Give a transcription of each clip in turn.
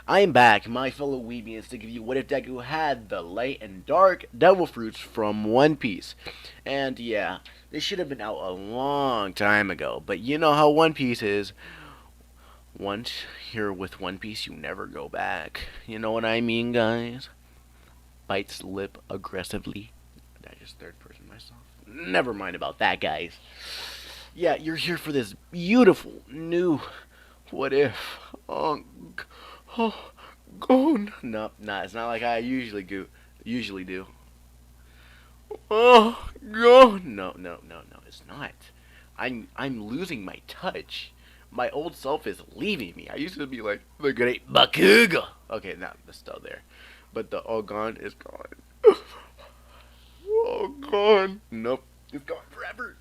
I'm back, my fellow weebians, to give you what if Deku had the light and dark devil fruits from One Piece. And yeah, this should have been out a long time ago, but you know how One Piece is. Once you're with One Piece, you never go back. You know what I mean, guys? Bites lip aggressively. Did I just third person myself? Never mind about that, guys. Yeah, you're here for this beautiful new what if. Oh, oh gone. No, nah, it's not like I usually do. Oh, gone. No, it's not. I'm losing my touch. My old self is leaving me. I used to be like the great Bakuga. Okay, now it's still there, but the all gone is gone. Oh, gone. Nope, it's gone forever.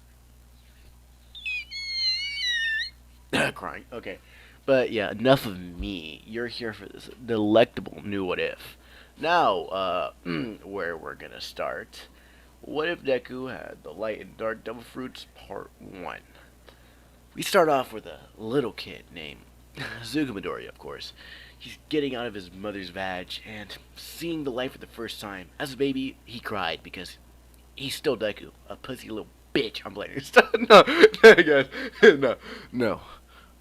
Crying. Okay. But yeah, enough of me. You're here for this delectable new what if. Now, where we're gonna start. What if Deku had the light and dark devil fruits part 1? We start off with a little kid named Zuko Midori, of course. He's getting out of his mother's vag and seeing the light for the first time. As a baby, he cried because he's still Deku, a pussy little bitch. I'm playing. No, guys, no, no.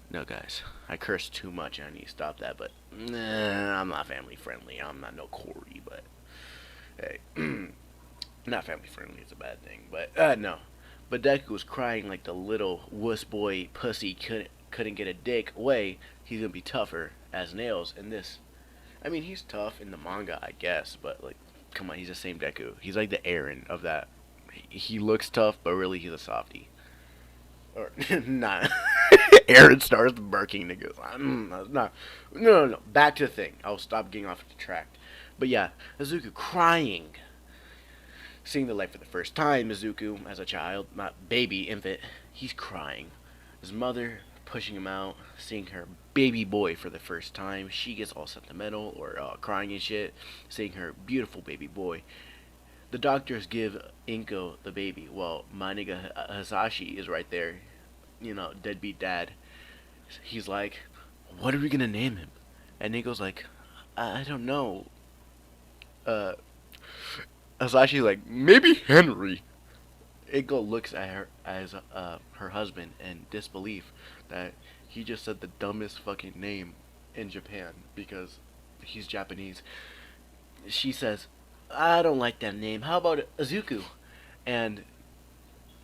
No, guys, I curse too much. I need to stop that. But I'm not family friendly. I'm not no Corey. But hey, not family friendly is a bad thing. But no. But Deku was crying like the little wuss boy pussy couldn't get a dick away. He's gonna be tougher as nails in this. I mean, he's tough in the manga, I guess. But like, come on, he's the same Deku. He's like the Aaron of that. He looks tough, but really he's a softie. Or not. Aaron starts barking and goes, no. Back to the thing. I'll stop getting off the track. But yeah, Izuku crying, seeing the light for the first time. Izuku, as a child, not baby, infant, he's crying. His mother pushing him out, seeing her baby boy for the first time. She gets all sentimental or crying and shit, seeing her beautiful baby boy. The doctors give Inko the baby. Well, my nigga Hasashi is right there. You know, deadbeat dad. He's like, what are we gonna name him? And Inko's like, I don't know. Uh, Hasashi's like, maybe Henry. Inko looks at her as her husband in disbelief that he just said the dumbest fucking name in Japan because he's Japanese. She says, I don't like that name. How about Izuku? And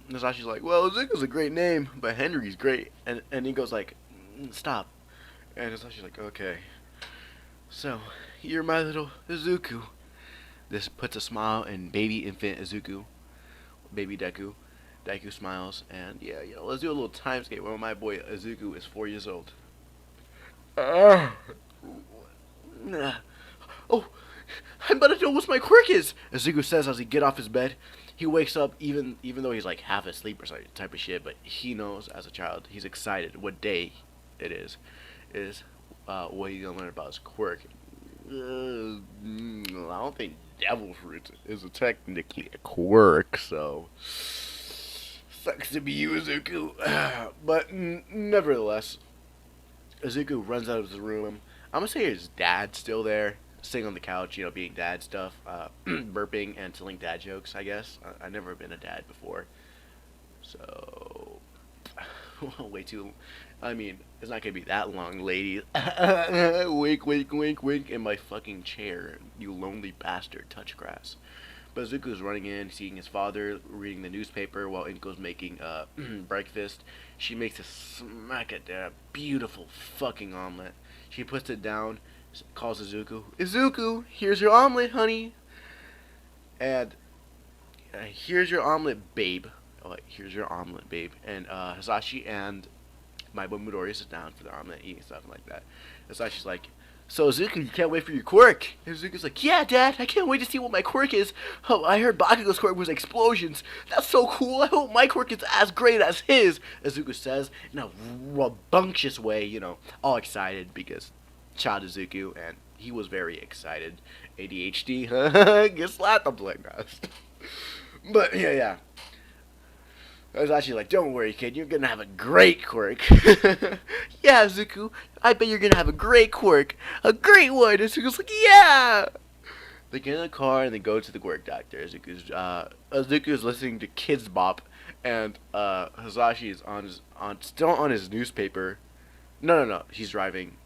Nasashi's like, well, Izuku's a great name, but Henry's great. And he goes like, stop. And Nasashi's like, okay. So, you're my little Izuku. This puts a smile in baby infant Izuku, baby Deku. Deku smiles, and yeah, let's do a little time skate where my boy Izuku is 4 years old. Ah. Oh, I'm about to know what my quirk is, Izuku says as he get off his bed. He wakes up even though he's like half asleep or some type of shit, but he knows as a child. He's excited what day it is what he's gonna learn about his quirk. I don't think devil fruit is technically a quirk, so sucks to be you, Izuku. But nevertheless, Izuku runs out of his room. I'm gonna say his dad's still there, sitting on the couch, being dad stuff, burping and telling dad jokes, I guess. I've never been a dad before. So, way too, I mean, it's not gonna be that long, ladies. Wink, wink, wink, wink in my fucking chair, you lonely bastard, touch grass. But Zuko's running in, seeing his father reading the newspaper while Inko's making breakfast. She makes a smack at that beautiful fucking omelet. She puts it down, calls Izuku. Izuku, here's your omelet, honey. And here's your omelet, babe. Oh, here's your omelet, babe. And Hasashi and my boy Midori sit down for the omelet, eating stuff like that. Hasashi's like, so Izuku, you can't wait for your quirk. And Izuku's like, yeah, Dad, I can't wait to see what my quirk is. Oh, I heard Bakugo's quirk was explosions. That's so cool. I hope my quirk is as great as his. Izuku says in a rambunctious way, all excited because child Izuku, and he was very excited. ADHD, get slapped. I'm like, nah. But yeah. I was actually like, don't worry, kid, you're gonna have a great quirk. Yeah, Zuko, I bet you're gonna have a great quirk. A great one. And Zuko's like, yeah! They get in the car and they go to the quirk doctor. Zuko's listening to Kids Bop, and Hasashi is still on his newspaper. No, he's driving.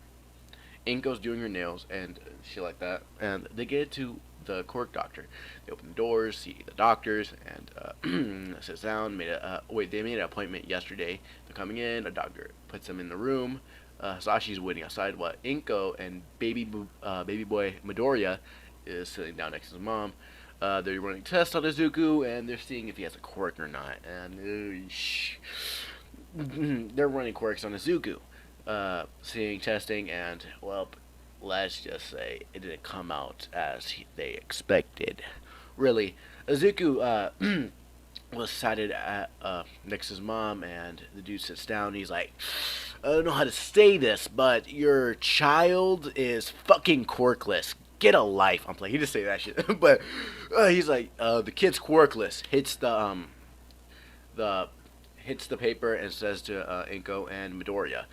Inko's doing her nails and shit like that. And they get to the quirk doctor. They open the doors, see the doctors, and sits down. They made an appointment yesterday. They're coming in. A doctor puts them in the room. Sashi's waiting outside while Inko and baby boy Midoriya is sitting down next to his mom. They're running tests on Izuku, and they're seeing if he has a quirk or not. And they're running quirks on Izuku, seeing testing, and well, let's just say it didn't come out as they expected. Really, Izuku was sighted at next to his mom, and the dude sits down. And he's like, I don't know how to say this, but your child is fucking quirkless. Get a life. I'm playing. He just say that shit, but he's like, the kid's quirkless. The hits the paper and says to Inko and Midoriya.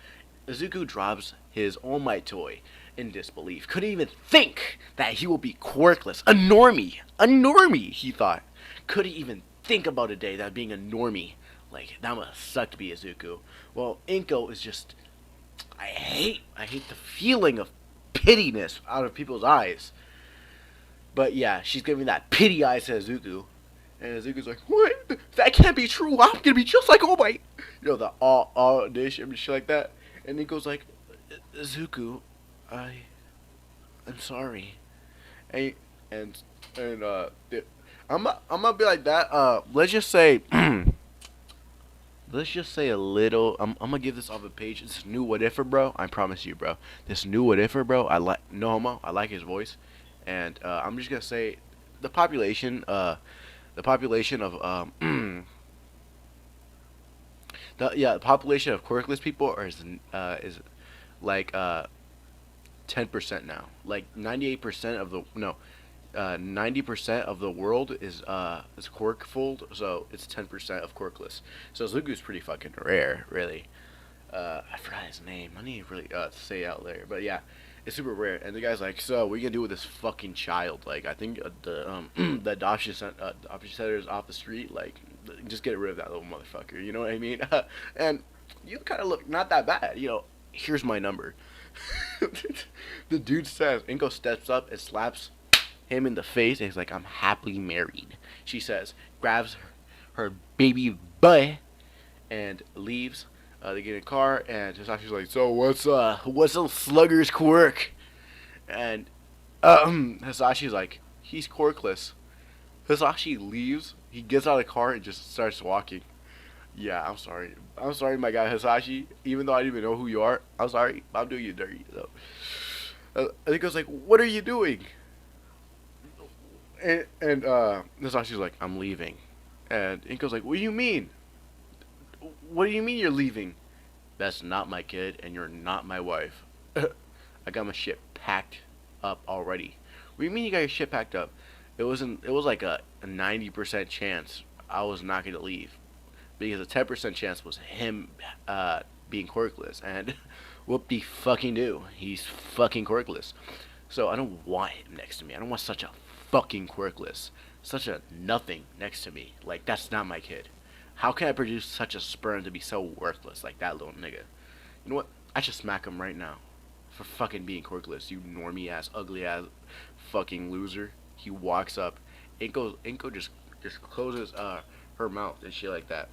Izuku drops his All Might toy in disbelief. Couldn't even think that he will be quirkless. A normie, he thought. Couldn't even think about a day that being a normie. Like, that must suck to be Izuku. Well, Inko is just, I hate the feeling of pittiness out of people's eyes. But yeah, she's giving that pity eyes to Izuku. And Izuku's like, what? That can't be true. I'm gonna be just like All Might. You know, the all dish and shit like that. And Inko's like, Izuku, I'm sorry. And I'm gonna be like that. Let's just say a little. I'm gonna give this off a page. This new what ifer, bro. I promise you, bro. This new what ifer, bro. I like no homo. I like his voice, and I'm just gonna say the population. The population of the population of quirkless people is like 10% now. Like 98% of the no. 90% of the world is quirkful, so it's 10% of quirkless. So Zugu's pretty fucking rare, really. I forgot his name. I need to really say it out there, but yeah, it's super rare. And the guy's like, "So, what are you gonna do with this fucking child? Like, I think the adoption center is off the street. Like, just get rid of that little motherfucker. You know what I mean? And you kind of look not that bad. You know, here's my number." The dude says, Inko steps up and slaps him in the face, and he's like, I'm happily married. She says, grabs her baby boy, and leaves. They get in a car, and Sashi's like, so what's a slugger's quirk? And Hasashi's like, he's quirkless. Hasashi leaves. He gets out of the car and just starts walking. Yeah, I'm sorry. I'm sorry, my guy Hasashi. Even though I didn't even know who you are, I'm sorry. I'm doing you dirty. So, I think I was like, what are you doing? And Hasashi's like, I'm leaving. And Inko's like, what do you mean? What do you mean you're leaving? That's not my kid, and you're not my wife. I got my shit packed up already. What do you mean you got your shit packed up? It was like a 90% chance I was not gonna leave, because a 10% chance was him being quirkless, and whoop de fucking do, he's fucking quirkless. So I don't want him next to me. I don't want such a fucking quirkless, such a nothing next to me. Like, that's not my kid. How can I produce such a sperm to be so worthless like that little nigga? You know what? I should smack him right now for fucking being quirkless. You normie ass, ugly ass, fucking loser. He walks up. Inko just closes her mouth and shit like that.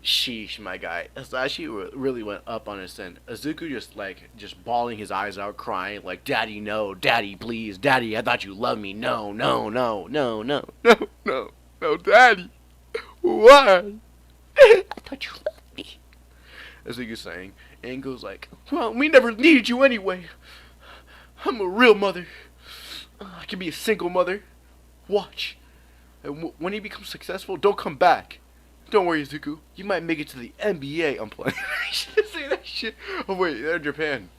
Sheesh, my guy. Sashi really went up on his end. Izuku just bawling his eyes out, crying like, "Daddy, no, Daddy, please, Daddy, I thought you loved me. No, no, no, no, no, no, no, no, Daddy, why? I thought you loved me." Izuku's saying, and goes like, "Well, we never needed you anyway. I'm a real mother. I can be a single mother. Watch, and when he becomes successful, don't come back. Don't worry, Zuko. You might make it to the NBA." I'm playing. I should say that shit. Oh wait, they're in Japan.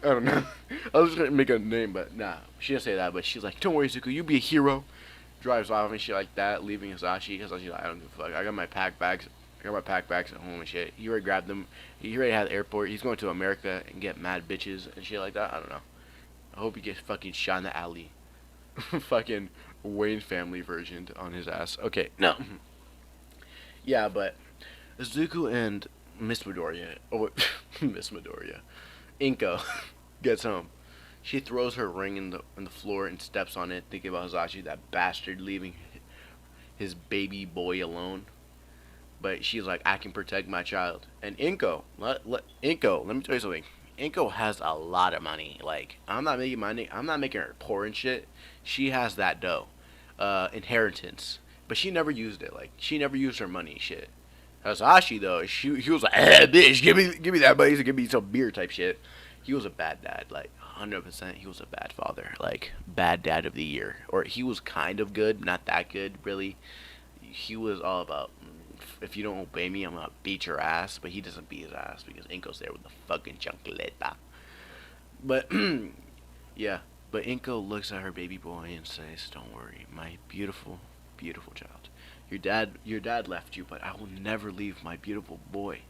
I don't know. I was just gonna make a name, but nah. She didn't say that. But she's like, "Don't worry, Zuko. You be a hero. drives off and shit like that, leaving Hisashi. Hisashi like, I don't give a fuck. I got my pack bags. I got my pack bags at home and shit. He already grabbed them. He already had the airport. He's going to America and get mad bitches and shit like that. I don't know. I hope he gets fucking shot in the alley. Fucking Wayne family version on his ass. Okay, no. Yeah, but Zuko and Miss Midoriya, oh, Miss Midoriya, Inko gets home. She throws her ring in the floor and steps on it, thinking about Hisashi, that bastard, leaving his baby boy alone. But she's like, I can protect my child. And Inko, Inko, let me tell you something. Inko has a lot of money. Like, I'm not making money. I'm not making her poor and shit. She has that dough, inheritance, but she never used it. Like, she never used her money. Shit. Hasashi though, he was like, bitch, give me that money, give me some beer type shit. He was a bad dad, like 100%. He was a bad father, like bad dad of the year, or he was kind of good, not that good, really. He was all about, if you don't obey me, I'm gonna beat your ass. But he doesn't beat his ass because Inko's there with the fucking chancleta. But yeah, but Inko looks at her baby boy and says, "Don't worry, my beautiful, beautiful child. Your dad left you, but I will never leave my beautiful boy.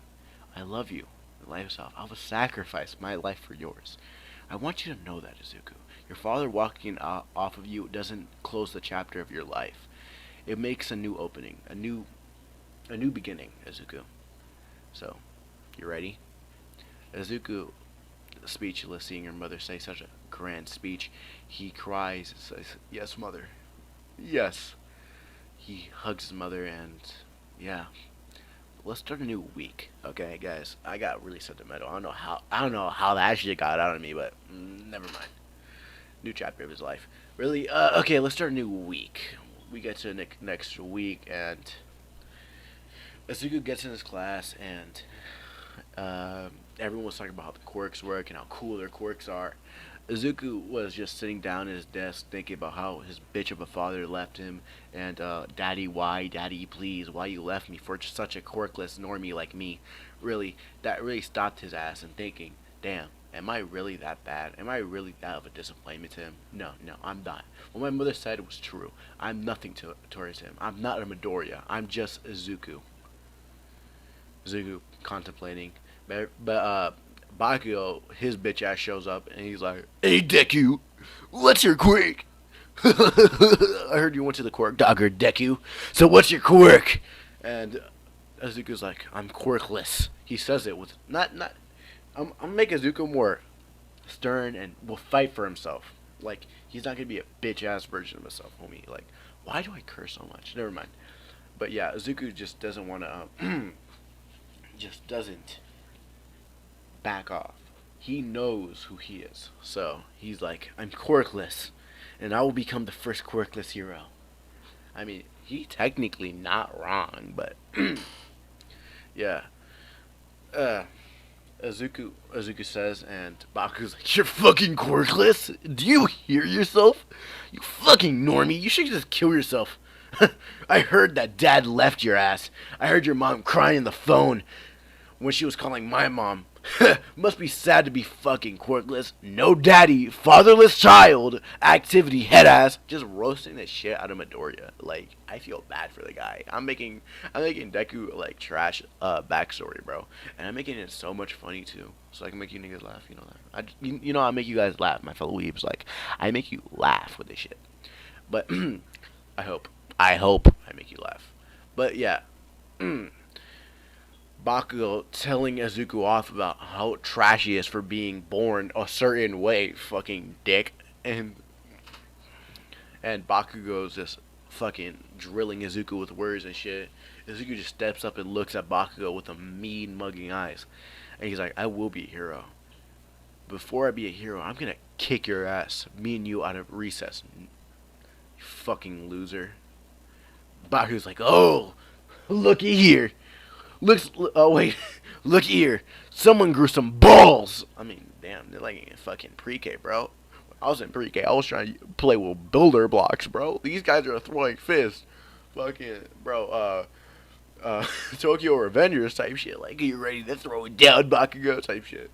I love you, lifestyle. I will sacrifice my life for yours. I want you to know that, Izuku. Your father walking off of you doesn't close the chapter of your life. It makes a new opening, a new beginning, Izuku. So, you ready?" Izuku, speechless, seeing her mother say such a grand speech, he cries and says, "Yes, mother. Yes." He hugs his mother and, yeah. Let's start a new week, okay, guys. I got really sentimental. I don't know how that shit got out of me, but never mind. New chapter of his life. Really? Okay, let's start a new week. We get to next week, and Asuka gets in his class, and everyone was talking about how the quirks work and how cool their quirks are. Izuku was just sitting down at his desk thinking about how his bitch of a father left him, and daddy, why, daddy, please, why you left me for such a quirkless normie like me. Really, that really stopped his ass and thinking, damn, am I really that bad? Am I really that of a disappointment to him? No, no, I'm not. What my mother said was true. I'm nothing towards him. I'm not a Midoriya. I'm just Izuku. Zugu contemplating. But Bakugo, his bitch ass shows up and he's like, "Hey Deku, what's your quirk?" "I heard you went to the quirk dogger, Deku. So what's your quirk?" And Azuko's like, "I'm quirkless." He says it with not. I'm making Azuko more stern and will fight for himself. Like, he's not gonna be a bitch ass version of himself, homie. Like, why do I curse so much? Never mind. But yeah, Azuku just doesn't want to. Just doesn't back off. He knows who he is. So he's like, I'm quirkless, and I will become the first quirkless hero. I mean, he technically not wrong, but yeah. Azuku says, and Baku's like, "You're fucking quirkless? Do you hear yourself? You fucking normie, you should just kill yourself." "I heard that dad left your ass. I heard your mom crying on the phone when she was calling my mom. Must be sad to be fucking quirkless. No daddy, fatherless child, activity, head ass." Just roasting the shit out of Midoriya. Like, I feel bad for the guy. I'm making Deku like trash backstory, bro, and I'm making it so much funny too, so I can make you niggas laugh. You know that. I make you guys laugh, my fellow weebs. Like, I make you laugh with this shit. But I hope I make you laugh. But yeah. Bakugo telling Izuku off about how trash he is for being born a certain way, fucking dick. And Bakugo's just fucking drilling Izuku with words and shit. Izuku just steps up and looks at Bakugo with a mean mugging eyes. And he's like, "I will be a hero. Before I be a hero, I'm gonna kick your ass. Me and you out of recess. You fucking loser." Bakugo's like, "Oh, looky here. Oh wait, look here. Someone grew some balls." I mean, damn, they're like in fucking pre-K, bro. When I was in pre-K, I was trying to play with builder blocks, bro. These guys are throwing fists. Fucking, bro, Tokyo Revengers type shit. Like, are you ready to throw it down, Bakugo type shit.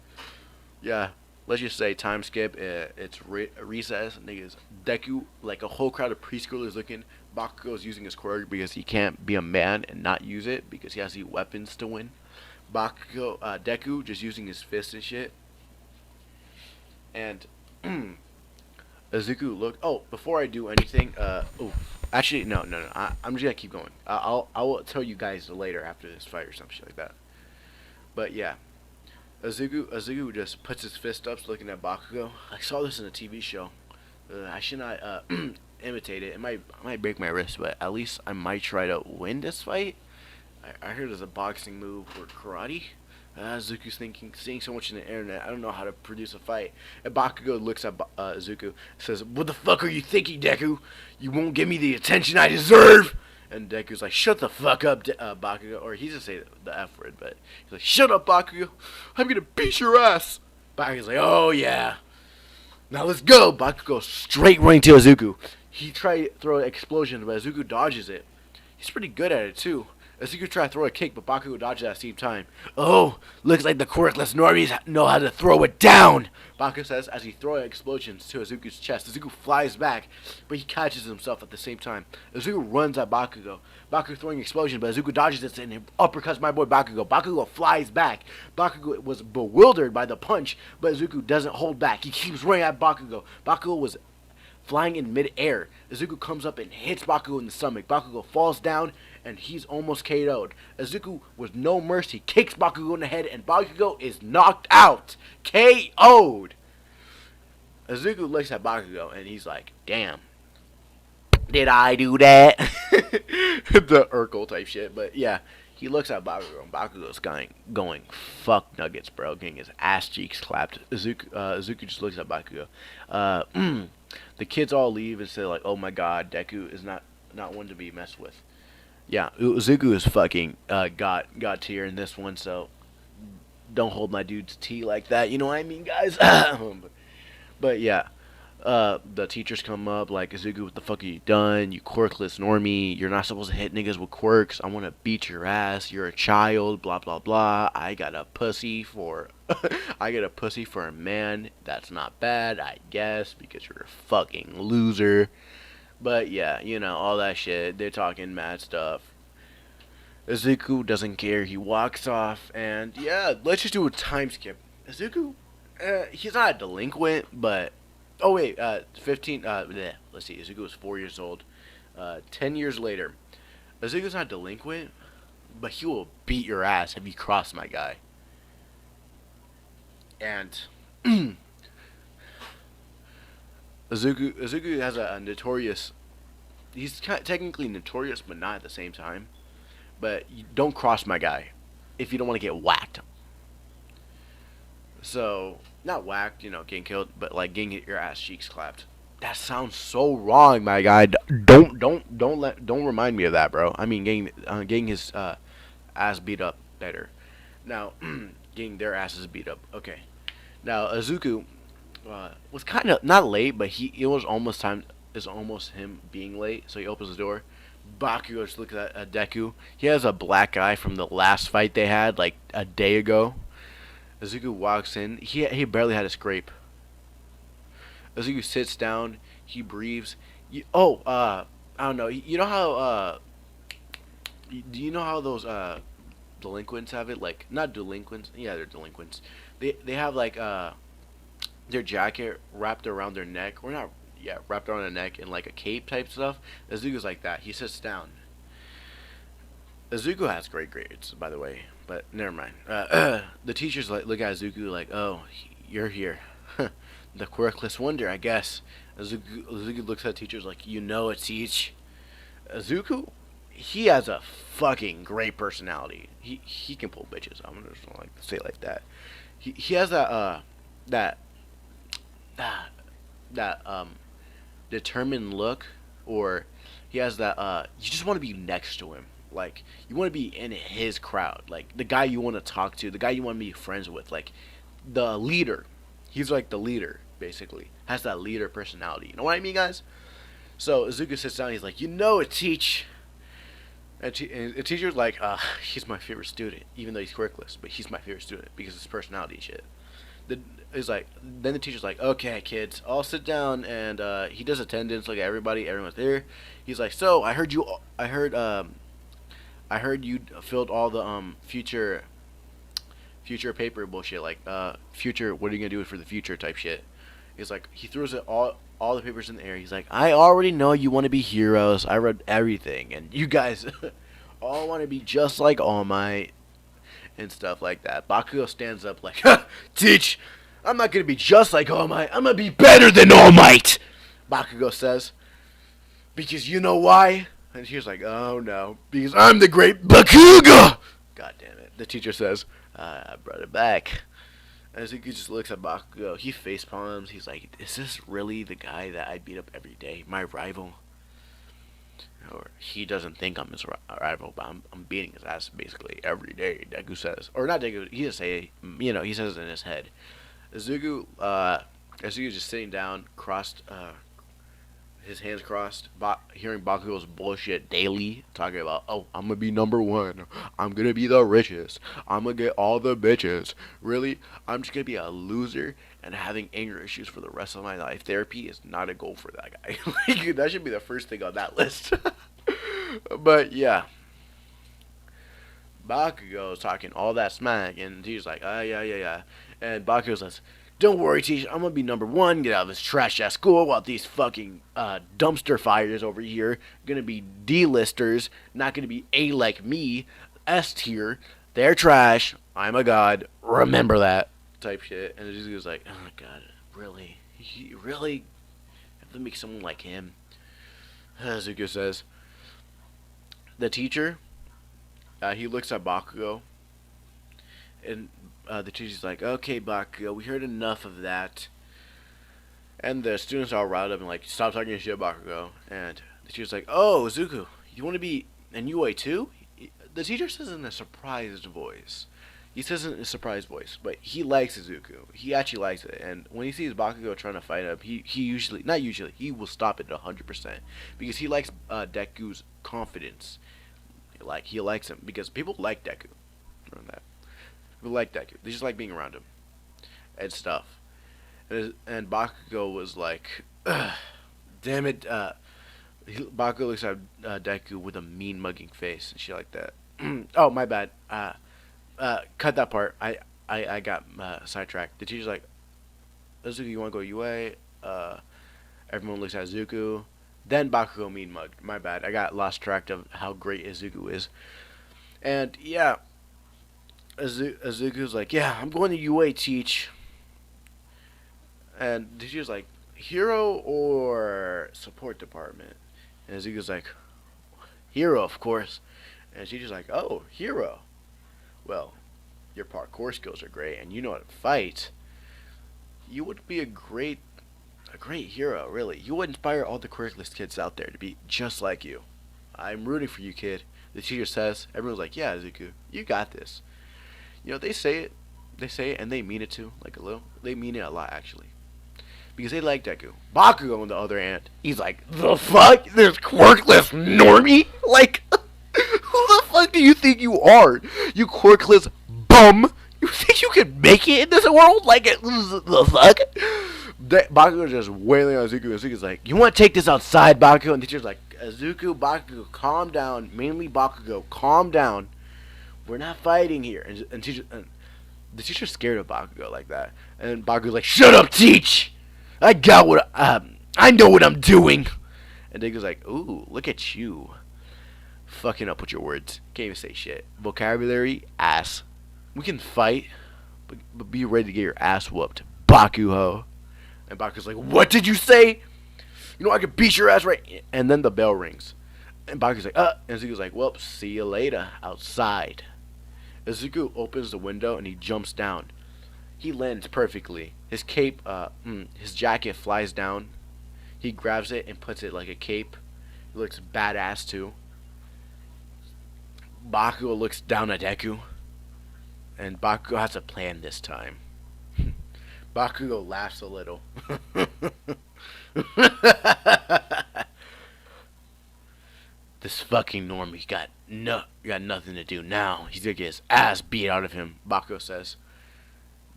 Yeah. let's just say time skip. It's recess. Niggas, Deku, like a whole crowd of preschoolers looking. Bakugo's using his quirk because he can't be a man and not use it because he has the weapons to win. Deku just using his fists and shit. And Izuku look. Oh, before I do anything, actually no. I'm just gonna keep going. I will tell you guys later after this fight or some shit like that. But yeah, Izuku just puts his fist up, looking at Bakugo. I saw this in a TV show. I should not imitate it. It might break my wrist, but at least I might try to win this fight. I heard there's a boxing move or karate. Zuku's seeing so much in the internet. I don't know how to produce a fight. And Bakugo looks at Zuku, says, "What the fuck are you thinking, Deku? You won't give me the attention I deserve." And Deku's like, "Shut the fuck up, Bakugo." Or he's gonna say the F word, but he's like, "Shut up, Bakugo. I'm gonna beat your ass." Bakugo's like, "Oh yeah. Now let's go." Bakugo straight running to Izuku. He tried to throw an explosion, but Izuku dodges it. He's pretty good at it too. Izuku tried to throw a kick, but Bakugo dodged at the same time. "Oh, looks like the quirkless normies know how to throw it down," Bakugo says as he throws explosions to Izuku's chest. Izuku flies back, but he catches himself at the same time. Izuku runs at Bakugo. Bakugo throwing explosion, but Izuku dodges it and uppercuts my boy Bakugo. Bakugo flies back. Bakugo was bewildered by the punch, but Izuku doesn't hold back. He keeps running at Bakugo. Bakugo was flying in mid-air. Izuku comes up and hits Bakugo in the stomach. Bakugo falls down, and he's almost KO'd. Izuku, with no mercy, kicks Bakugo in the head, and Bakugo is knocked out. KO'd. Izuku looks at Bakugo, and he's like, "Damn. Did I do that?" The Urkel type shit. But yeah, he looks at Bakugo, and Bakugo's going fuck nuggets, bro. Getting his ass cheeks clapped. Izuku just looks at Bakugo. The kids all leave and say like, "Oh my god, Deku is not one to be messed with." Yeah, Izuku is fucking got tier in this one, so don't hold my dude's tea like that. You know what I mean, guys? But yeah, the teachers come up like, "Izuku, what the fuck have you done? You quirkless normie. You're not supposed to hit niggas with quirks. I want to beat your ass. You're a child. Blah blah blah. I got a pussy for a man. That's not bad, I guess, because you're a fucking loser." But yeah, all that shit. They're talking mad stuff. Izuku doesn't care. He walks off, and yeah, let's just do a time skip. Izuku, he's not a delinquent, but 15. Let's see. Izuku was 4 years old. 10 years later, Izuku's not delinquent, but he will beat your ass if you cross my guy. And Izuku has a notorious. He's technically notorious, but not at the same time. But you don't cross my guy if you don't want to get whacked. So not whacked, getting killed, but like getting your ass cheeks clapped. That sounds so wrong, my guy. Don't remind me of that, bro. I mean, getting his ass beat up better. Now, getting their asses beat up. Okay. Now Izuku was kind of not late, but it was almost time. It's almost him being late, so he opens the door. Bakugo just looks at Deku. He has a black eye from the last fight they had like a day ago. Izuku walks in. He barely had a scrape. Izuku sits down. He breathes. I don't know. You know how do you know how those delinquents have it? Like, not delinquents. Yeah, they're delinquents. They have like their jacket wrapped around their neck, or not. Yeah, wrapped around their neck in like a cape type stuff. Izuku's like that. He sits down. Izuku has great grades, by the way, but never mind. The teachers look at Izuku like, "Oh, you're here." The quirkless wonder, I guess. Izuku looks at teachers like, Teach. Izuku, he has a fucking great personality. He can pull bitches. I'm gonna just like say it like that. He has that determined look, or he has that you just want to be next to him. Like, you want to be in his crowd, like the guy you want to talk to, the guy you want to be friends with, like the leader. He's like the leader, basically. Has that leader personality. You know what I mean, guys? So Izuku sits down. He's like, Teach. And the teacher's like, he's my favorite student, even though he's quirkless, but he's my favorite student because of his personality and shit. the he's like, then the teacher's like, okay, kids, all sit down, and he does attendance, like everyone's there. He's like, so I heard you filled all the future paper bullshit, like future, what are you gonna do for the future type shit. He's like, he throws it all the papers in the air. He's like, I already know you want to be heroes. I read everything, and you guys all want to be just like All Might and stuff like that. Bakugo stands up like, teach, I'm not gonna be just like All Might. I'm gonna be better than All Might. Bakugo says, because you know why? And she's like, oh no, because I'm the great Bakugo. God damn it. The teacher says, I brought it back. As he just looks at Bakugo, he face palms. He's like, is this really the guy that I beat up every day? My rival? Or he doesn't think I'm his rival, but I'm beating his ass basically every day, Deku says. Or not Deku, he just say, he says it in his head. Izuku's just sitting down, his hands crossed, hearing Bakugo's bullshit daily, talking about, oh, I'm gonna be number one, I'm gonna be the richest, I'm gonna get all the bitches. Really, I'm just gonna be a loser and having anger issues for the rest of my life. Therapy is not a goal for that guy. Like, that should be the first thing on that list. But yeah, Bakugo is talking all that smack, and he's like, yeah. And Bakugo says, don't worry, teacher, I'm gonna be number one, get out of this trash ass school, while these fucking dumpster fires over here gonna be D-listers, not gonna be A like me, S tier, they're trash, I'm a god, remember that, type shit. And he was like, oh god, really? You really have to make someone like him? Zuko says. The teacher, he looks at Bakugo, and the teacher's like, okay, Bakugo, we heard enough of that. And the students are riled up and like, stop talking shit, Bakugo. And the teacher's like, oh, Zuko, you want to be an UA too? The teacher says in a surprised voice. He says in a surprised voice, but he likes Izuku. He actually likes it. And when he sees Bakugo trying to fight him, he usually, not usually, he will stop it 100%. Because he likes Deku's confidence. Like, he likes him. Because people like Deku. That. People like Deku. They just like being around him. And stuff. And Bakugo was like, damn it. Bakugo looks at Deku with a mean mugging face and shit like that. Oh, my bad. Cut that part. I got sidetracked. The teacher's like, Izuku, you want to go UA? Everyone looks at Izuku. Then Bakugo mean mugged. My bad. I got lost track of how great Izuku is. And yeah, Izuku's like, yeah, I'm going to UA, teach. And the teacher's like, hero or support department? And Izuku's like, hero, of course. And the teacher's like, oh, hero. Well, your parkour skills are great, and you know how to fight. You would be a great hero, really. You would inspire all the quirkless kids out there to be just like you. I'm rooting for you, kid. The teacher says. Everyone's like, yeah, Izuku, you got this. You know, they say it, and they mean it too, like a little. They mean it a lot, actually. Because they like Deku. Bakugo, on the other hand, he's like, the fuck? This quirkless normie? Like, who the fuck do you think you are? You quirkless bum? You think you can make it in this world? Like, the fuck? Bakugo's just wailing on Izuku. Izuku's like, you want to take this outside, Bakugo? And the teacher's like, Izuku, Bakugo, calm down. Mainly Bakugo, calm down. We're not fighting here. And the teacher's scared of Bakugo like that. And Bakugo's like, shut up, teach! I know what I'm doing! And Deku's like, ooh, look at you. Fucking up with your words. Can't even say shit. Vocabulary, ass. We can fight, but be ready to get your ass whooped, Bakuho. And Bakugo's like, what did you say? You know I could beat your ass right. And then the bell rings. And Bakugo's like, And Izuku's like, well, see you later, outside. Izuku opens the window and he jumps down. He lands perfectly. His cape, his jacket flies down. He grabs it and puts it like a cape. He looks badass too. Bakugo looks down at Deku. And Bakugo has a plan this time. Bakugo laughs a little. This fucking normie got nothing to do now. He's gonna get his ass beat out of him, Bakugo says.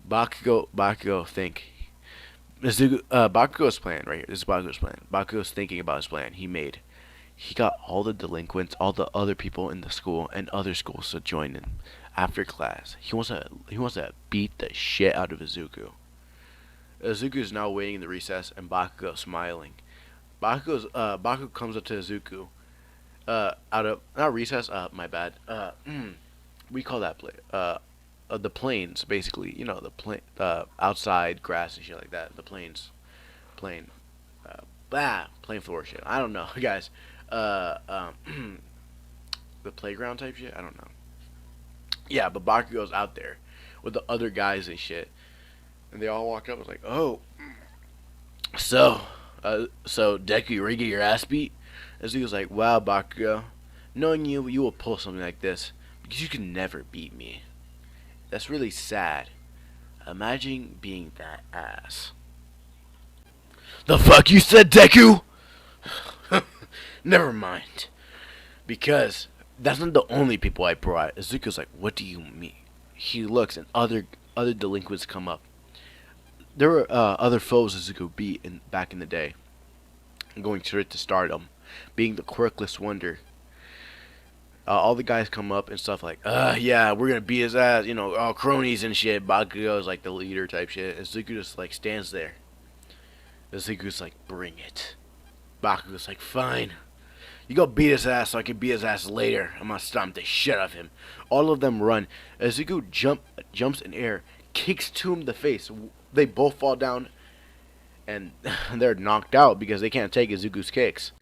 Bakugo think. Bakugo's plan right here. This is Bakugo's plan. Bakugo's thinking about his plan he made. He got all the delinquents, all the other people in the school and other schools to join him after class. He wants to beat the shit out of Izuku. Izuku is now waiting in the recess and Bakugo smiling. Bakugo comes up to Izuku. Out of not recess. My bad. We call that play. The plains basically. You know the outside grass and shit like that. The plain. Plain floor shit. I don't know, guys. The playground type shit. I don't know. Yeah, but Bakugo's out there with the other guys and shit, and they all walk up. And was like, oh, so Deku, you ready to get your ass beat? Izuku's like, wow, Bakugo, knowing you, you will pull something like this because you can never beat me. That's really sad. Imagine being that ass. The fuck you said, Deku? Never mind. Because that's not the only people I brought. Izuku's like, what do you mean? He looks and other delinquents come up. There were other foes Izuku beat back in the day, going straight to stardom, being the quirkless wonder. All the guys come up and stuff like, yeah, we're gonna beat his ass, all cronies and shit. Bakugo's like the leader type shit. Izuku just like stands there. Izuku's like, bring it. Bakugo's like, fine. You go beat his ass so I can beat his ass later. I'm gonna stomp the shit out of him. All of them run. Izuku jumps in air, kicks to him in the face. They both fall down, and they're knocked out because they can't take Izuku's kicks.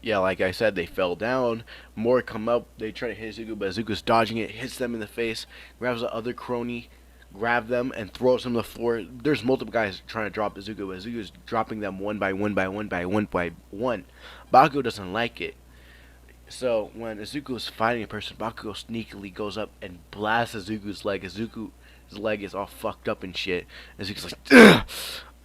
Yeah, like I said, they fell down. More come up. They try to hit Izuku, but Izuku's dodging it, hits them in the face, grabs the other crony, grab them, and throws them to the floor. There's multiple guys trying to drop Izuku, but Izuku's dropping them one by one by one by one by one. Bakugo doesn't like it. So when Izuku is fighting a person, Bakugo sneakily goes up and blasts Izuku's leg. Izuku's leg is all fucked up and shit. Izuku's like, ugh!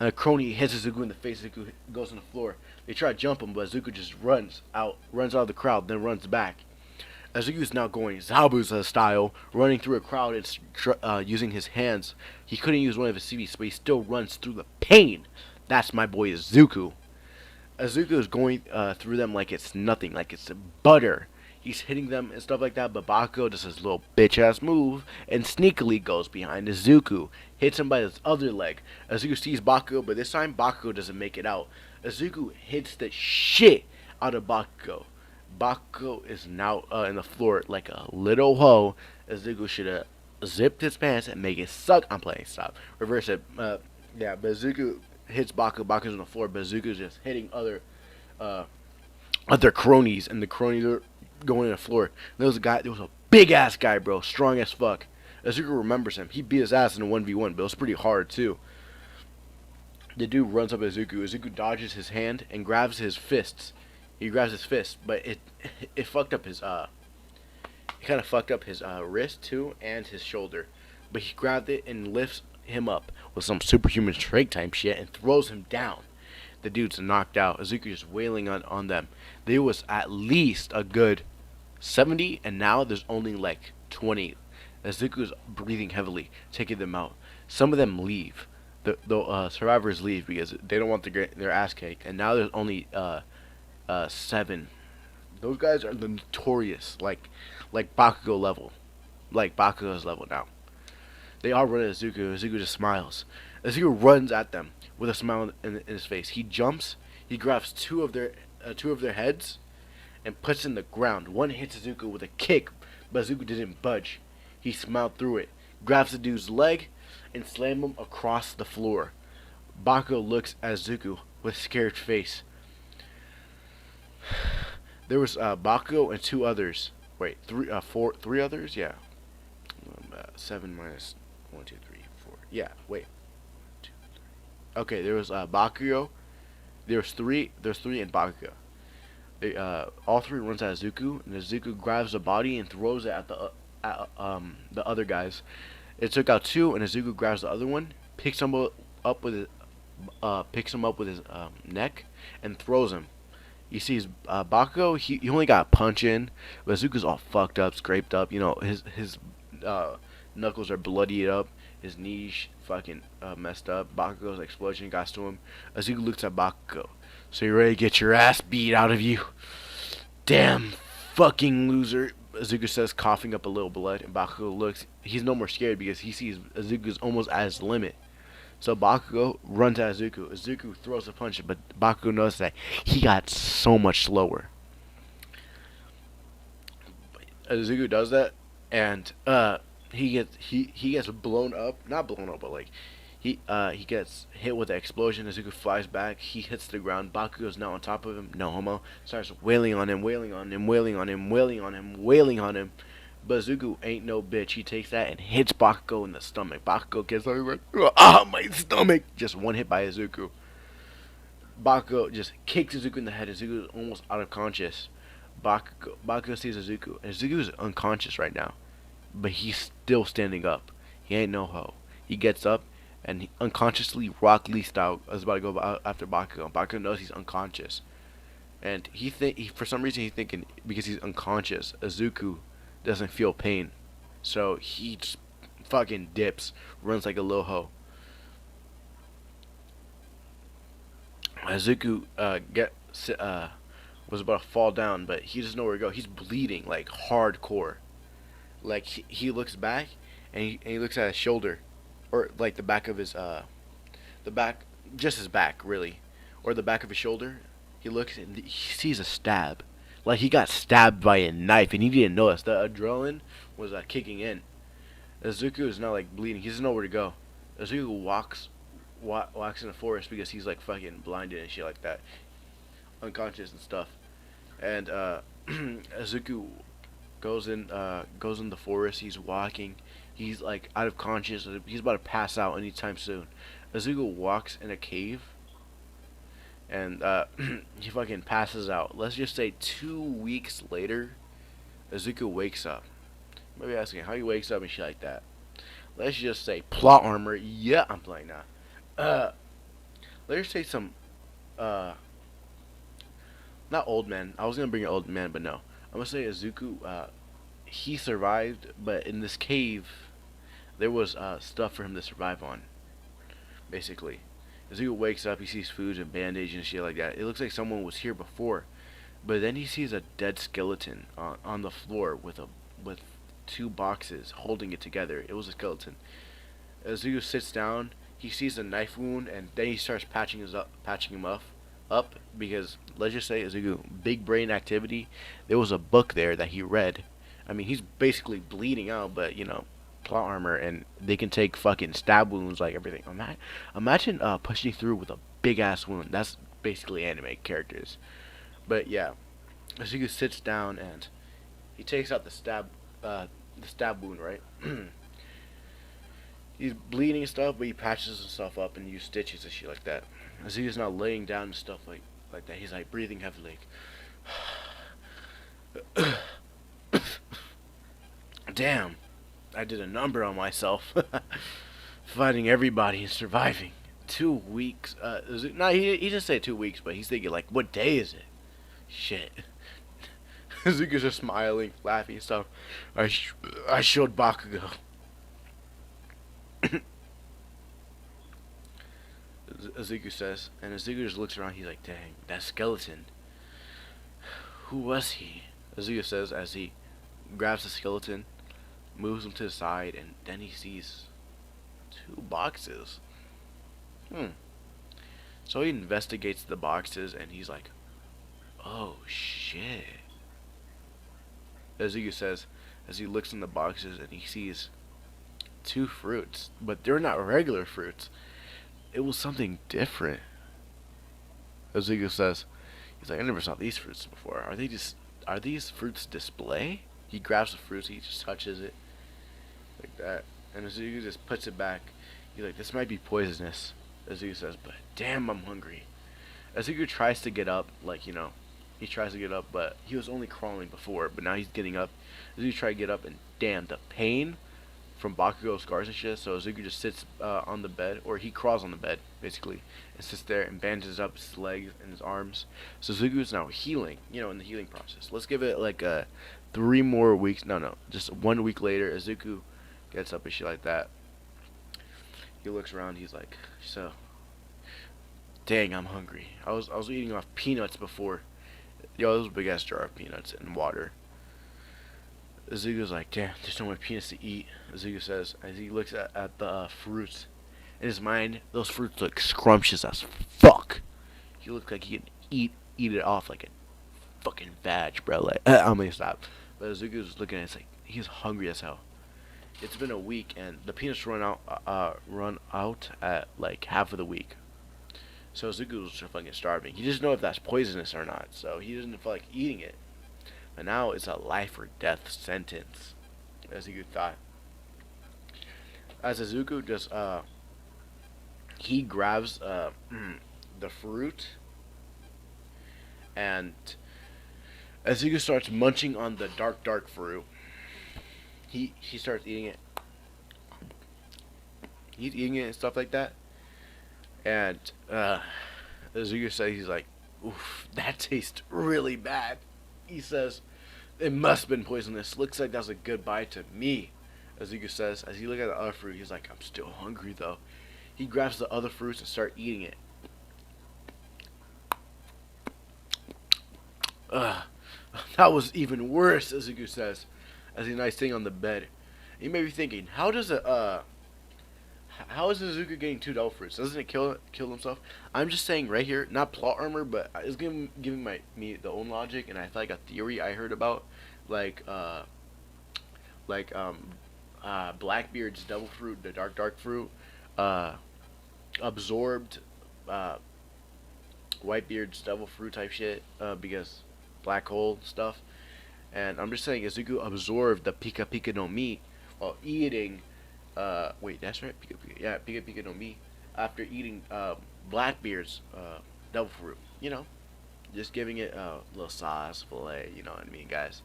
And a crony hits Izuku in the face. Izuku goes on the floor. They try to jump him, but Izuku just runs out of the crowd, then runs back. Izuku is now going Zabuza style, running through a crowd and using his hands. He couldn't use one of his CVs, but he still runs through the pain. That's my boy Izuku. Izuku is going through them like it's nothing, like it's butter. He's hitting them and stuff like that, but Bakugo does his little bitch-ass move and sneakily goes behind Izuku. Hits him by his other leg. Izuku sees Bakugo, but this time Bakugo doesn't make it out. Izuku hits the shit out of Bakugo. Bakugo is now in the floor like a little hoe. Izuku should have zipped his pants and make it suck. I'm playing, stop. Reverse it. Yeah, but Izuku hits Bakugo. Bakugo's on the floor, but Izuku's just hitting other cronies, and the cronies are going to the floor. There was a big ass guy, bro, strong as fuck. Izuku remembers him. He beat his ass in a 1v1, but it was pretty hard too. The dude runs up Izuku. Izuku dodges his hand and grabs his fists. He grabs his fist, but it fucked up his it kind of fucked up his wrist too and his shoulder. But he grabbed it and lifts him up with some superhuman strength type shit and throws him down. The dude's knocked out. Izuku just wailing on them. There was at least a good 70, and now there's only like 20. Izuku's breathing heavily, taking them out. Some of them leave. The survivors leave because they don't want to get their ass kicked. And now there's only 7. Those guys are the notorious, like Bakugo level, like Bakugo's level now. They all run at Izuku. Izuku just smiles. Izuku runs at them with a smile in his face. He jumps. He grabs two of their heads and puts in the ground. One hits Izuku with a kick, but Izuku didn't budge. He smiled through it, grabs the dude's leg, and slammed him across the floor. Bakugo looks at Izuku with a scared face. There was Bakugo and 2 others. Wait, 3 others? Yeah. 7 minus 1, 2, 3, 4. Yeah, wait. 2, 3. Okay, there was Bakugo. There's 3 in Bakugo. They all 3 runs at Izuku, and Izuku grabs the body and throws it at the other guys. It took out 2, and Izuku grabs the other one, picks him up with his neck, and throws him. You see, Bakugo, he only got a punch in, but Izuku's all fucked up, scraped up. His knuckles are bloodied up. His knees fucking messed up. Bakugo's explosion got to him. Azuka looks at Bakugo. So you ready to get your ass beat out of you? Damn fucking loser. Azuka says, coughing up a little blood, and Bakugo looks. He's no more scared because he sees Azuka's almost at his limit. So Bakugo runs at Azuka. Azuka throws a punch, but Bakugo knows that he got so much slower. Azuka does that, and he gets blown up. Not blown up, but like he gets hit with an explosion. Azuka flies back. He hits the ground. Bakugo's now on top of him. No homo. Starts wailing on him, wailing on him, wailing on him, wailing on him, wailing on him. But Zuko ain't no bitch. He takes that and hits Bakugo in the stomach. Bakugo gets like, ah, my stomach. Just one hit by Izuku. Bakugo just kicks Izuku in the head. Izuku is almost out of conscious. Bakugo sees Izuku, and Izuku is unconscious right now. But he's still standing up. He ain't no hoe. He gets up, and he unconsciously, Rock Lee style, is about to go after Bakugo. Bakugo knows he's unconscious. And for some reason he's thinking, because he's unconscious, Izuku doesn't feel pain. So he just fucking dips, runs like a little hoe. Izuku was about to fall down, but he doesn't know where to go. He's bleeding like hardcore. Like he looks back, and he looks at his shoulder, or like the back of his the back, just his back really, or the back of his shoulder. He looks and he sees a stab, like he got stabbed by a knife, and he didn't notice. The adrenaline was kicking in. Izuku is now like bleeding. He doesn't know where to go. Izuku walks in the forest because he's like fucking blinded and shit like that, unconscious and stuff. And Izuku goes in the forest. He's walking. He's like out of consciousness. He's about to pass out anytime soon. Izuku walks in a cave, and he fucking passes out. Let's just say 2 weeks later, Izuku wakes up. Maybe asking how he wakes up and shit like that. Let's just say plot armor. Yeah, I'm playing now. Let's say some not old man. I was gonna bring an old man, but no. I'm gonna say Izuku. He survived, but in this cave, there was stuff for him to survive on. Basically, Izuku wakes up. He sees food and bandage and shit like that. It looks like someone was here before, but then he sees a dead skeleton on the floor with two boxes holding it together. It was a skeleton. Izuku sits down. He sees a knife wound, and then he starts patching him up because let's just say Izuku, big brain activity. There was a book there that he read. I mean, he's basically bleeding out, but plot armor, and they can take fucking stab wounds like everything. Imagine pushing through with a big ass wound. That's basically anime characters. But yeah, Izuku sits down and he takes out the stab wound, right? He's bleeding and stuff, but he patches himself up and uses stitches and shit like that. Azuka's now laying down and stuff like that. He's like breathing heavily. Damn, I did a number on myself. Fighting everybody and surviving. 2 weeks. He didn't say 2 weeks, but he's thinking like, what day is it? Shit. Azuka's just smiling, laughing and stuff. I showed Bakugo. Azuku says, and Azuku just looks around. He's like, dang, that skeleton. Who was he? Azuku says as he grabs the skeleton, moves him to the side, and then he sees 2 boxes. So he investigates the boxes, and he's like, oh shit. Azuku says as he looks in the boxes, and he sees 2 fruits, but they're not regular fruits. It was something different. Azuku says, he's like, I never saw these fruits before. Are these fruits display? He grabs the fruits, he just touches it like that, and Azuku just puts it back. He's like, this might be poisonous. Azuku says, but damn, I'm hungry. Azuku tries to get up, he tries to get up, but he was only crawling before, but now he's getting up. Azuku tries to get up, and damn, the pain from Bakugo's scars and shit. So Azuku just sits on the bed, or he crawls on the bed basically, and sits there and bandages up his legs and his arms. So Azuku is now healing, in the healing process. Let's give it like 3 more weeks. No, just 1 week later, Azuku gets up and shit like that. He looks around. He's like, so, dang, I'm hungry. I was eating off peanuts before. Yo, this was a big ass jar of peanuts and water. Azuga's like, damn, there's no more peanuts to eat. Azuga says as he looks at the fruits. In his mind, those fruits look scrumptious as fuck. He looks like he can eat it off like a fucking vag, bro. Like, I'm gonna stop. But Azuga's looking at it, it's like he's hungry as hell. It's been a week and the peanuts run out at like half of the week. So Zuko's fucking starving. He doesn't know if that's poisonous or not, so he doesn't feel like eating it. But now it's a life or death sentence, as Zuko thought. As Zuko just he grabs the fruit, and as Zuko starts munching on the dark fruit, he starts eating it. He's eating it and stuff like that. And Zuko says he's like, "Oof, that tastes really bad." He says, "It must have been poisonous. Looks like that's a goodbye to me." As Zuko says, as he looks at the other fruit, he's like, "I'm still hungry though." He grabs the other fruits and starts eating it. Ugh, that was even worse, as Zuko says, as he's nice sitting on the bed. You may be thinking, how is Izuku getting two devil fruits? Doesn't it kill himself? I'm just saying right here, not plot armor, but it's giving me the own logic, and I feel like a theory I heard about, like like Blackbeard's devil fruit, the dark fruit, uh, absorbed Whitebeard's devil fruit type shit, because black hole stuff. And I'm just saying Izuku absorbed the Pika Pika no Mi while eating wait, that's right. Pika Pika. Yeah, Pika Pika no Mi. After eating Blackbeard's devil fruit, just giving it a little sauce, fillet. You know what I mean, guys.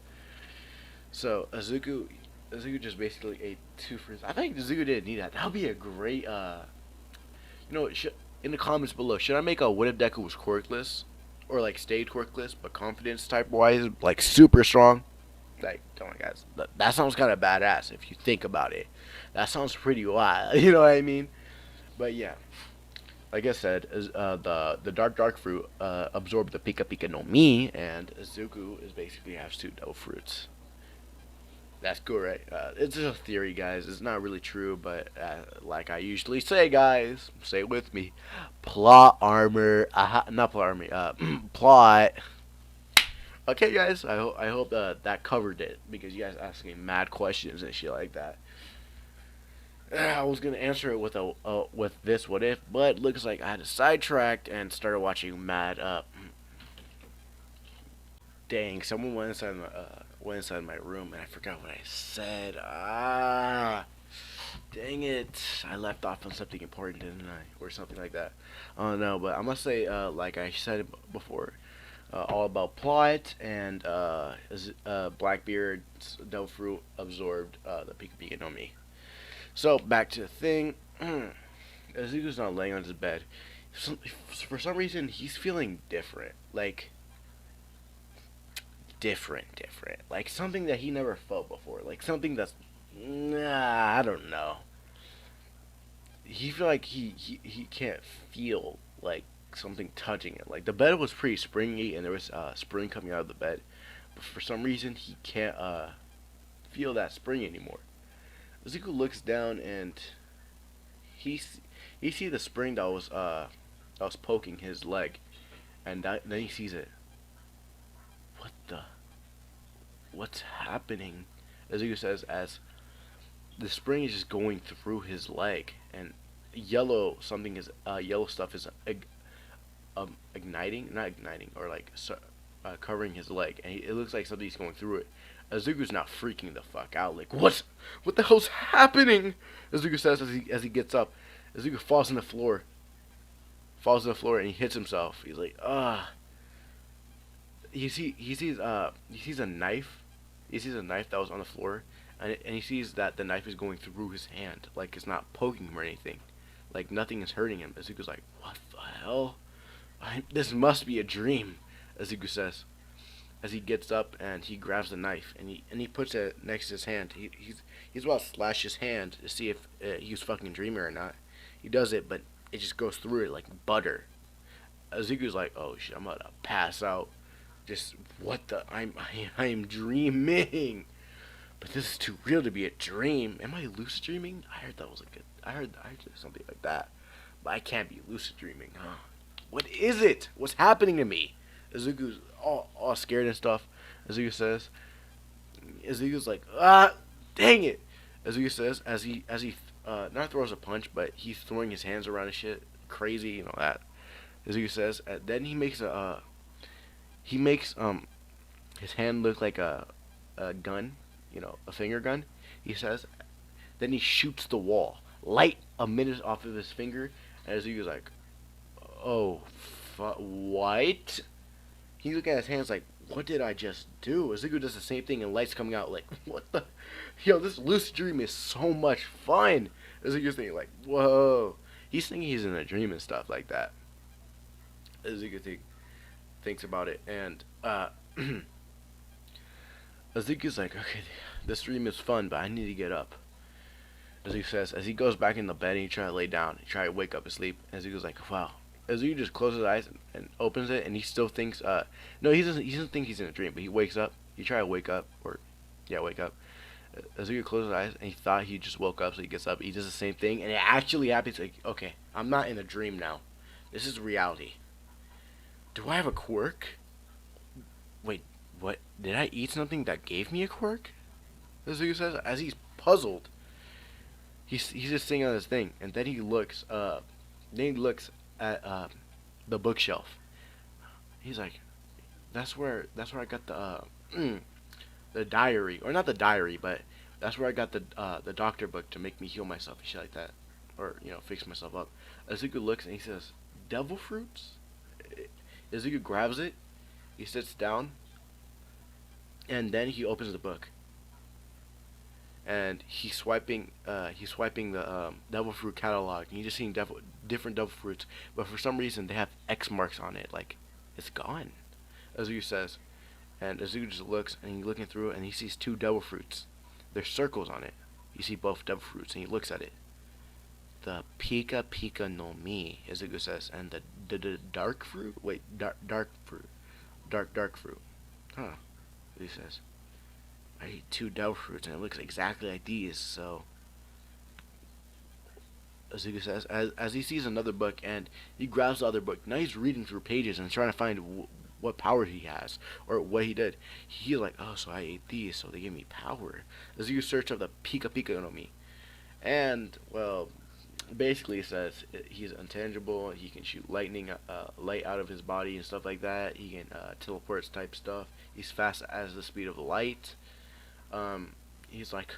So Azuku just basically ate two fruits. I think Azuku didn't need that. That would be a great. In the comments below, should I make a what if Deku was quirkless, or like stayed quirkless but confidence type wise, like super strong? Like, come on, guys. That sounds kind of badass if you think about it. That sounds pretty wild. You know what I mean? But yeah, like I said, the dark fruit absorbed the Pika Pika no Mi, and Izuku is basically has two devil fruits. That's cool, right? It's just a theory, guys. It's not really true, but like I usually say, guys, say it with me. Plot armor. Not plot armor. Plot. Okay, guys. I hope that covered it because you guys asked me mad questions and shit like that. I was gonna answer it with with this what if, but looks like I had sidetracked and started watching Mad Up. Dang, someone went inside my room and I forgot what I said. Dang it! I left off on something important, didn't I, or something like that? I don't know, but I must say, like I said before, all about plot and Blackbeard's devil fruit absorbed the Pika Pika no Mi. So back to the thing. Azuko's not laying on his bed. For some reason, he's feeling different. Like different. Like something that he never felt before. Like something that's I don't know. He feel like he can't feel like something touching it. Like the bed was pretty springy and there was spring coming out of the bed, but for some reason he can't feel that spring anymore. Zuko looks down and he sees the spring that was poking his leg, and then he sees it. What the? What's happening? Zuko says as the spring is just going through his leg, and yellow stuff is igniting, not igniting, or like covering his leg, and it looks like something's going through it. Azuku's not freaking the fuck out, like what the hell's happening? Azuku says as he gets up. Azuku falls on the floor, and he hits himself. He's like, he sees a knife. He sees a knife that was on the floor, and he sees that the knife is going through his hand, like it's not poking him or anything, like nothing is hurting him. Azuku's like, what the hell? This must be a dream, Azuku says, as he gets up and he grabs the knife and he puts it next to his hand. He's about to slash his hand to see if he was fucking dreaming or not. He does it, but it just goes through it like butter. Ezekiel's like, oh shit, I'm about to pass out. Just what the I am dreaming. But this is too real to be a dream. Am I lucid dreaming? I heard that was like I heard something like that. But I can't be lucid dreaming, huh? What is it? What's happening to me? Ezekiel's all scared and stuff. Ezekiel says. Ezekiel's like, dang it. Ezekiel says as he not throws a punch, but he's throwing his hands around and shit, crazy, that. Ezekiel says. Then he makes his hand look like a gun, a finger gun. He says. Then he shoots the wall, light emits off of his finger, and Ezekiel's like, oh, what? He's looking at his hands like, what did I just do? Ezekiel does the same thing and light's coming out like, what the? Yo, this lucid dream is so much fun. Ezekiel's thinking like, whoa. He's thinking he's in a dream and stuff like that. Ezekiel thinks about it, and Ezekiel's like, okay, this dream is fun, but I need to get up. Ezekiel says, as he goes back in the bed and he tries to lay down, he tries to wake up his sleep, and Ezekiel's like, wow. Ezekiel just closes his eyes and opens it, and he still thinks, no, he doesn't think he's in a dream, but he wakes up. He tries to wake up, wake up. Ezekiel closes his eyes, and he thought he just woke up, so he gets up. He does the same thing, and it actually happens. Like, okay, I'm not in a dream now. This is reality. Do I have a quirk? Wait, what? Did I eat something that gave me a quirk? Ezekiel says, as he's puzzled. He's just sitting on this thing, and then he looks at the bookshelf. He's like, that's where I got the diary, or not the diary, but that's where I got the doctor book to make me heal myself and shit like that, or fix myself up. Ezekiel looks and he says, devil fruits. Ezekiel grabs it. He sits down, and then he opens the book. And he's swiping the devil fruit catalog, and he's just seeing different devil fruits, but for some reason they have X marks on it, like it's gone. Ezekiel says, and Ezekiel just looks, and he's looking through it, and he sees two devil fruits. There's circles on it. You see both devil fruits, and he looks at it. The Pika Pika no Mi, Ezekiel says, and the dark fruit. Wait, dark fruit, dark fruit. Huh? He says. I ate two devil fruits and it looks exactly like these, so Ezekiel says, as he sees another book and he grabs the other book. Now he's reading through pages and trying to find what power he has or what he did. He's like, oh, so I ate these, so they gave me power. Ezekiel search of the Pika Pika no Mi, and well, basically it says he's intangible. He can shoot lightning, light out of his body and stuff like that. He can teleport type stuff. He's fast as the speed of light. He's like,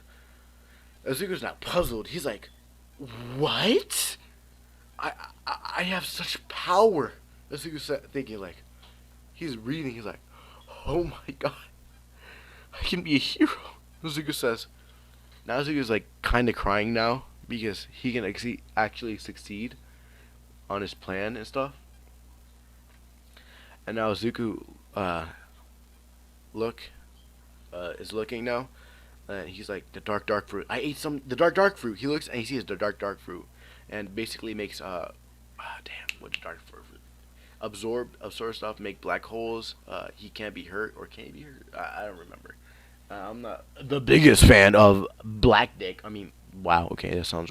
Ezekiel's not puzzled. He's like, what? I have such power. Ezekiel's thinking like, he's reading. He's like, oh my god, I can be a hero. Ezekiel says, now Ezekiel's like kind of crying now because he can actually succeed on his plan and stuff. And now Ezekiel is looking now. He's like, the dark fruit. I ate the dark fruit. He looks and he sees the dark fruit, and basically makes damn, what dark fruit? Absorb stuff, make black holes. He can't be hurt or can't be hurt. I don't remember. I'm not the biggest fan of black dick. I mean, wow. Okay, that sounds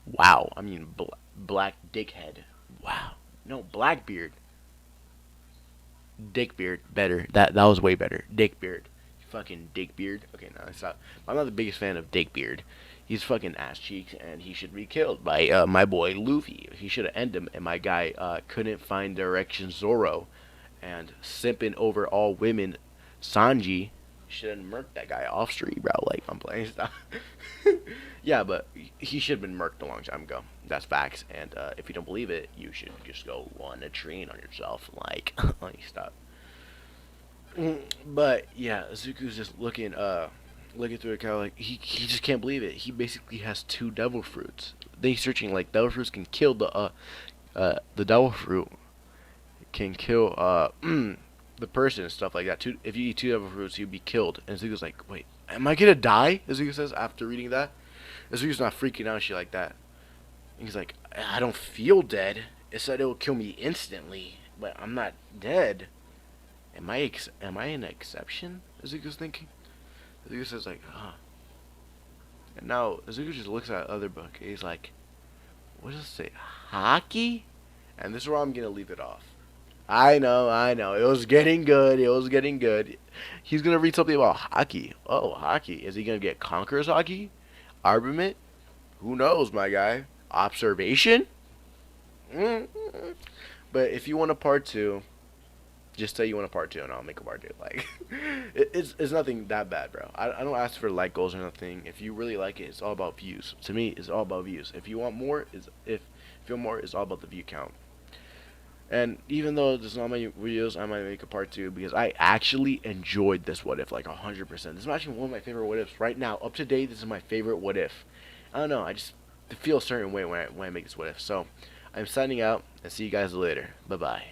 wow. I mean, black dickhead. Wow. No, Blackbeard. Dickbeard. Better. That was way better. Dickbeard. Fucking Dickbeard. Okay, no, that's not. I'm not the biggest fan of Dickbeard. He's fucking ass cheeks, and he should be killed by my boy Luffy. He should have ended him, and my guy couldn't find direction Zoro, and simping over all women, Sanji should have murked that guy off street, bro. Like, I'm playing stuff. Yeah, but he should have been murked a long time ago. That's facts. And if you don't believe it, you should just go run a train on yourself. Like, stop. But yeah, Zuko's just looking through the cow like he just can't believe it. He basically has two devil fruits. Then he's searching like devil fruits can kill the devil fruit can kill the person and stuff like that. If you eat two devil fruits, you'd be killed. And Zuko's like, wait, am I gonna die? Zuko says after reading that. Zuko's not freaking out and shit like that. He's like, I don't feel dead. It said it will kill me instantly, but I'm not dead. Am I an exception? Ezekiel's thinking. Ezekiel says like, huh. And now Ezekiel just looks at the other book. He's like, what does it say? Hockey? And this is where I'm gonna leave it off. I know. It was getting good. It was getting good. He's gonna read something about hockey. Oh, hockey. Is he gonna get Conqueror's hockey? Armament? Who knows, my guy? Observation? Mm-hmm. But if you want a part two, just say you want a part two, and I'll make a part two. Like, it's nothing that bad, bro. I don't ask for like goals or nothing. If you really like it, it's all about views. To me, it's all about views. If you want more, if you want more, it's all about the view count. And even though this is not my videos, I might make a part two because I actually enjoyed this what if like 100%. This is actually one of my favorite what ifs right now. Up to date, this is my favorite what if. I don't know. I just feel a certain way when I make this what if. So I'm signing out and see you guys later. Bye bye.